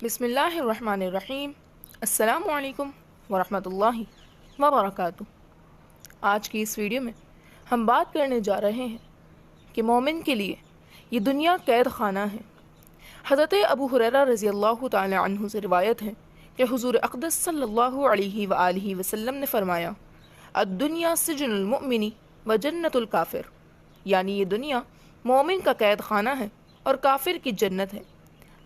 بسم اللہ الرحمن الرحیم۔ السلام علیکم ورحمۃ اللہ وبرکاتہ۔ آج کی اس ویڈیو میں ہم بات کرنے جا رہے ہیں کہ مومن کے لیے یہ دنیا قید خانہ ہے۔ حضرت ابو ہریرہ رضی اللہ تعالی عنہ سے روایت ہے کہ حضور اقدس صلی اللہ علیہ وآلہ وسلم نے فرمایا، الدنیا سجن المؤمن و جنت الکافر، یعنی یہ دنیا مومن کا قید خانہ ہے اور کافر کی جنت ہے۔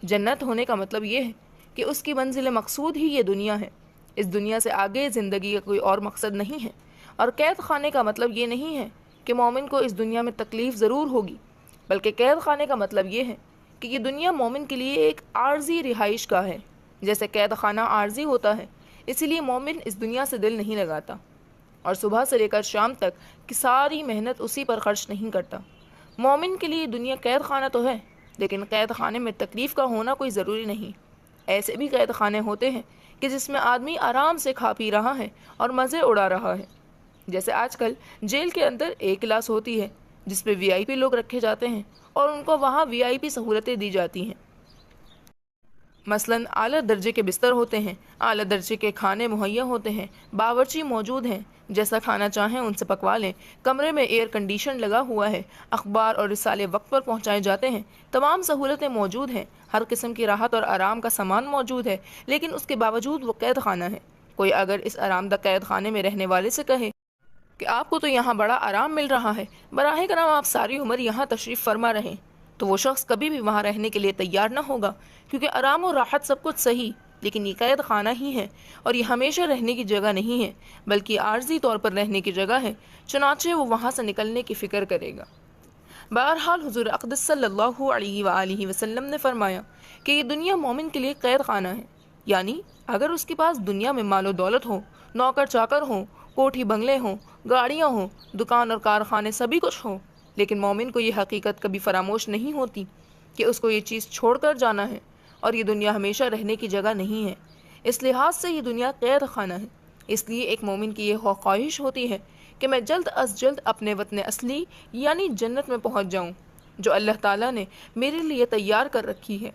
جنت ہونے کا مطلب یہ ہے کہ اس کی منزل مقصود ہی یہ دنیا ہے، اس دنیا سے آگے زندگی کا کوئی اور مقصد نہیں ہے۔ اور قید خانے کا مطلب یہ نہیں ہے کہ مومن کو اس دنیا میں تکلیف ضرور ہوگی، بلکہ قید خانے کا مطلب یہ ہے کہ یہ دنیا مومن کے لیے ایک عارضی رہائش گاہ ہے۔ جیسے قید خانہ عارضی ہوتا ہے، اسی لیے مومن اس دنیا سے دل نہیں لگاتا اور صبح سے لے کر شام تک کی ساری محنت اسی پر خرچ نہیں کرتا۔ مومن کے لیے دنیا قید خانہ تو ہے، لیکن قید خانے میں تکلیف کا ہونا کوئی ضروری نہیں۔ ایسے بھی قید خانے ہوتے ہیں کہ جس میں آدمی آرام سے کھا پی رہا ہے اور مزے اڑا رہا ہے۔ جیسے آج کل جیل کے اندر ایک کلاس ہوتی ہے جس پہ VIP لوگ رکھے جاتے ہیں اور ان کو وہاں VIP سہولتیں دی جاتی ہیں۔ مثلاً اعلیٰ درجے کے بستر ہوتے ہیں، اعلیٰ درجے کے کھانے مہیا ہوتے ہیں، باورچی موجود ہیں، جیسا کھانا چاہیں ان سے پکوا لیں، کمرے میں ایئر کنڈیشن لگا ہوا ہے، اخبار اور رسالے وقت پر پہنچائے جاتے ہیں، تمام سہولتیں موجود ہیں، ہر قسم کی راحت اور آرام کا سامان موجود ہے، لیکن اس کے باوجود وہ قید خانہ ہے۔ کوئی اگر اس آرام دہ قید خانے میں رہنے والے سے کہے کہ آپ کو تو یہاں بڑا آرام مل رہا ہے، براہ کرم آپ ساری عمر یہاں تشریف فرما رہیں، تو وہ شخص کبھی بھی وہاں رہنے کے لیے تیار نہ ہوگا، کیونکہ آرام و راحت سب کچھ صحیح، لیکن یہ قید خانہ ہی ہے اور یہ ہمیشہ رہنے کی جگہ نہیں ہے، بلکہ عارضی طور پر رہنے کی جگہ ہے، چنانچہ وہ وہاں سے نکلنے کی فکر کرے گا۔ بہرحال حضور اقدس صلی اللہ علیہ وآلہ وسلم نے فرمایا کہ یہ دنیا مومن کے لیے قید خانہ ہے، یعنی اگر اس کے پاس دنیا میں مال و دولت ہو، نوکر چاکر ہوں، کوٹھی بنگلے ہوں، گاڑیاں ہوں، دکان اور کارخانے سبھی کچھ ہوں، لیکن مومن کو یہ حقیقت کبھی فراموش نہیں ہوتی کہ اس کو یہ چیز چھوڑ کر جانا ہے اور یہ دنیا ہمیشہ رہنے کی جگہ نہیں ہے۔ اس لحاظ سے یہ دنیا قید خانہ ہے۔ اس لیے ایک مومن کی یہ خواہش ہوتی ہے کہ میں جلد از جلد اپنے وطن اصلی یعنی جنت میں پہنچ جاؤں، جو اللہ تعالیٰ نے میرے لیے تیار کر رکھی ہے۔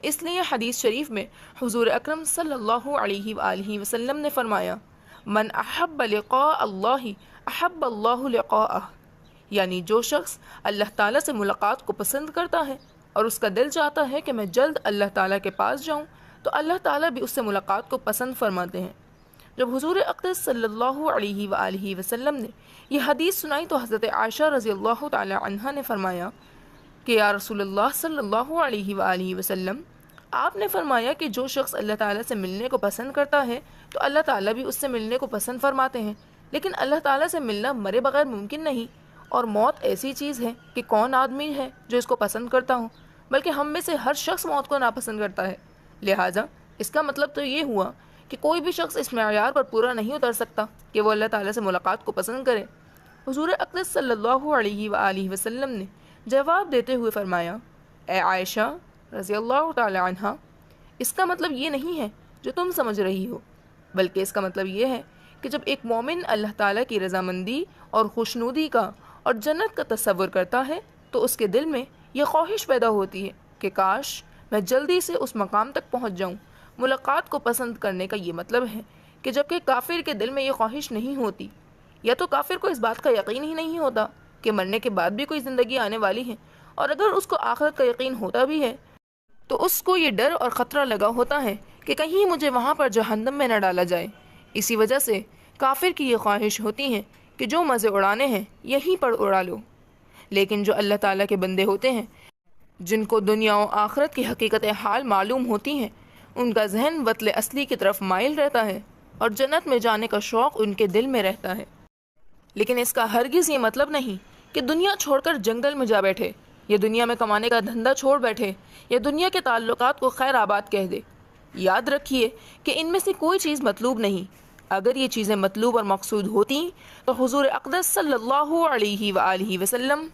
اس لیے حدیث شریف میں حضور اکرم صلی اللہ علیہ وآلہ وسلم نے فرمایا، من احب لقاء اللہ احب اللہ لقاءہ، یعنی جو شخص اللہ تعالیٰ سے ملاقات کو پسند کرتا ہے اور اس کا دل چاہتا ہے کہ میں جلد اللہ تعالیٰ کے پاس جاؤں، تو اللہ تعالیٰ بھی اس سے ملاقات کو پسند فرماتے ہیں۔ جب حضور اقدس صلی اللہ علیہ وآلہ وسلم نے یہ حدیث سنائی تو حضرت عائشہ رضی اللہ تعالی عنہا نے فرمایا کہ یا رسول اللہ صلی اللہ علیہ وآلہ وسلم، آپ نے فرمایا کہ جو شخص اللہ تعالیٰ سے ملنے کو پسند کرتا ہے تو اللہ تعالیٰ بھی اس سے ملنے کو پسند فرماتے ہیں، لیکن اللہ تعالیٰ سے ملنا مرے بغیر ممکن نہیں، اور موت ایسی چیز ہے کہ کون آدمی ہے جو اس کو پسند کرتا ہو، بلکہ ہم میں سے ہر شخص موت کو ناپسند کرتا ہے۔ لہٰذا اس کا مطلب تو یہ ہوا کہ کوئی بھی شخص اس معیار پر پورا نہیں اتر سکتا کہ وہ اللہ تعالیٰ سے ملاقات کو پسند کرے۔ حضور اقدس صلی اللہ علیہ وآلہ وسلم نے جواب دیتے ہوئے فرمایا، اے عائشہ رضی اللہ تعالی عنہا، اس کا مطلب یہ نہیں ہے جو تم سمجھ رہی ہو، بلکہ اس کا مطلب یہ ہے کہ جب ایک مومن اللہ تعالیٰ کی رضامندی اور خوشنودی کا اور جنت کا تصور کرتا ہے تو اس کے دل میں یہ خواہش پیدا ہوتی ہے کہ کاش میں جلدی سے اس مقام تک پہنچ جاؤں۔ ملاقات کو پسند کرنے کا یہ مطلب ہے کہ جبکہ کافر کے دل میں یہ خواہش نہیں ہوتی، یا تو کافر کو اس بات کا یقین ہی نہیں ہوتا کہ مرنے کے بعد بھی کوئی زندگی آنے والی ہے، اور اگر اس کو آخرت کا یقین ہوتا بھی ہے تو اس کو یہ ڈر اور خطرہ لگا ہوتا ہے کہ کہیں مجھے وہاں پر جہنم میں نہ ڈالا جائے۔ اسی وجہ سے کافر کی یہ خواہش ہوتی ہے کہ جو مزے اڑانے ہیں یہیں پر اڑا لو۔ لیکن جو اللہ تعالیٰ کے بندے ہوتے ہیں، جن کو دنیا و آخرت کی حقیقت حال معلوم ہوتی ہیں، ان کا ذہن وطن اصلی کی طرف مائل رہتا ہے اور جنت میں جانے کا شوق ان کے دل میں رہتا ہے۔ لیکن اس کا ہرگز یہ مطلب نہیں کہ دنیا چھوڑ کر جنگل میں جا بیٹھے، یا دنیا میں کمانے کا دھندا چھوڑ بیٹھے، یا دنیا کے تعلقات کو خیر آباد کہہ دے۔ یاد رکھیے کہ ان میں سے کوئی چیز مطلوب نہیں۔ اگر یہ چیزیں مطلوب اور مقصود ہوتی تو حضور اقدس صلی اللہ علیہ وآلہ وسلم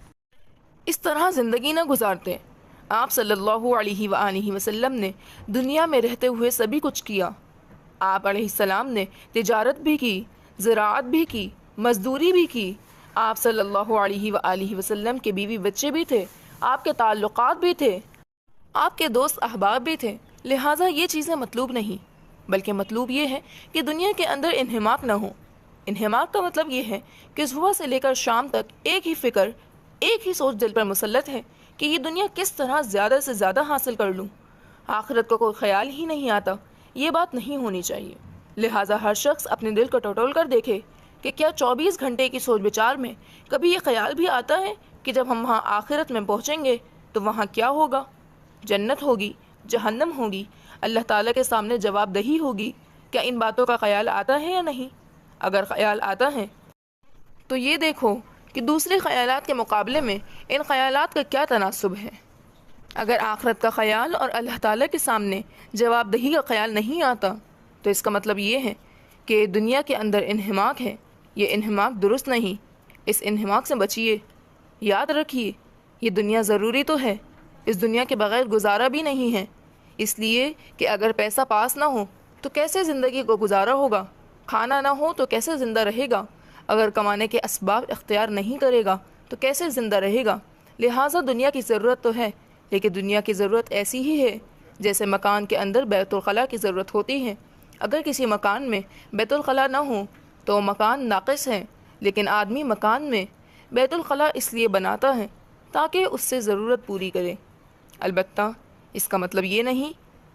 اس طرح زندگی نہ گزارتے۔ آپ صلی اللہ علیہ وآلہ وسلم نے دنیا میں رہتے ہوئے سبھی کچھ کیا۔ آپ علیہ السلام نے تجارت بھی کی، زراعت بھی کی، مزدوری بھی کی۔ آپ صلی اللہ علیہ وآلہ وسلم کے بیوی بچے بھی تھے، آپ کے تعلقات بھی تھے، آپ کے دوست احباب بھی تھے، لہٰذا یہ چیزیں مطلوب نہیں، بلکہ مطلوب یہ ہے کہ دنیا کے اندر انہماک نہ ہو۔ انہماک کا مطلب یہ ہے کہ صبح سے لے کر شام تک ایک ہی فکر، ایک ہی سوچ دل پر مسلط ہے کہ یہ دنیا کس طرح زیادہ سے زیادہ حاصل کر لوں، آخرت کو کوئی خیال ہی نہیں آتا۔ یہ بات نہیں ہونی چاہیے۔ لہٰذا ہر شخص اپنے دل کو ٹٹول کر دیکھے کہ کیا 24 گھنٹے کی سوچ بچار میں کبھی یہ خیال بھی آتا ہے کہ جب ہم وہاں آخرت میں پہنچیں گے تو وہاں کیا ہوگا؟ جنت ہوگی، جہنم ہوگی، اللہ تعالیٰ کے سامنے جواب دہی ہوگی۔ کیا ان باتوں کا خیال آتا ہے یا نہیں؟ اگر خیال آتا ہے تو یہ دیکھو کہ دوسرے خیالات کے مقابلے میں ان خیالات کا کیا تناسب ہے۔ اگر آخرت کا خیال اور اللہ تعالیٰ کے سامنے جواب دہی کا خیال نہیں آتا تو اس کا مطلب یہ ہے کہ دنیا کے اندر انہماک ہے۔ یہ انہماک درست نہیں، اس انہماک سے بچیے۔ یاد رکھیے، یہ دنیا ضروری تو ہے، اس دنیا کے بغیر گزارا بھی نہیں ہے، اس لیے کہ اگر پیسہ پاس نہ ہو تو کیسے زندگی کو گزارا ہوگا؟ کھانا نہ ہو تو کیسے زندہ رہے گا؟ اگر کمانے کے اسباب اختیار نہیں کرے گا تو کیسے زندہ رہے گا؟ لہٰذا دنیا کی ضرورت تو ہے، لیکن دنیا کی ضرورت ایسی ہی ہے جیسے مکان کے اندر بیت الخلاء کی ضرورت ہوتی ہے۔ اگر کسی مکان میں بیت الخلاء نہ ہو تو وہ مکان ناقص ہے، لیکن آدمی مکان میں بیت الخلاء اس لیے بناتا ہے تاکہ اس سے ضرورت پوری کرے۔ البتہ اس کا مطلب یہ نہیں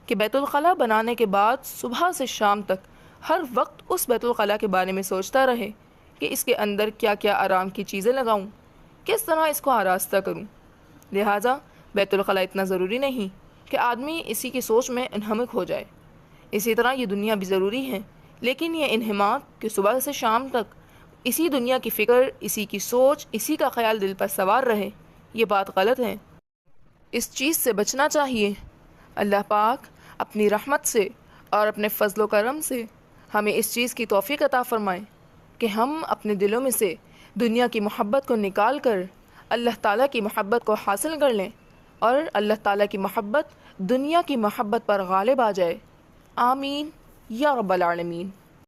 کہ بیت الخلاء بنانے کے بعد صبح سے شام تک ہر وقت اس بیت الخلاء کے بارے میں سوچتا رہے کہ اس کے اندر کیا کیا آرام کی چیزیں لگاؤں، کس طرح اس کو آراستہ کروں۔ لہٰذا بیت الخلاء اتنا ضروری نہیں کہ آدمی اسی کی سوچ میں انہمک ہو جائے۔ اسی طرح یہ دنیا بھی ضروری ہے، لیکن یہ انہماک کہ صبح سے شام تک اسی دنیا کی فکر، اسی کی سوچ، اسی کا خیال دل پر سوار رہے، یہ بات غلط ہے۔ اس چیز سے بچنا چاہیے۔ اللہ پاک اپنی رحمت سے اور اپنے فضل و کرم سے ہمیں اس چیز کی توفیق عطا فرمائے کہ ہم اپنے دلوں میں سے دنیا کی محبت کو نکال کر اللہ تعالیٰ کی محبت کو حاصل کر لیں، اور اللہ تعالیٰ کی محبت دنیا کی محبت پر غالب آ جائے۔ آمین یا رب العالمین۔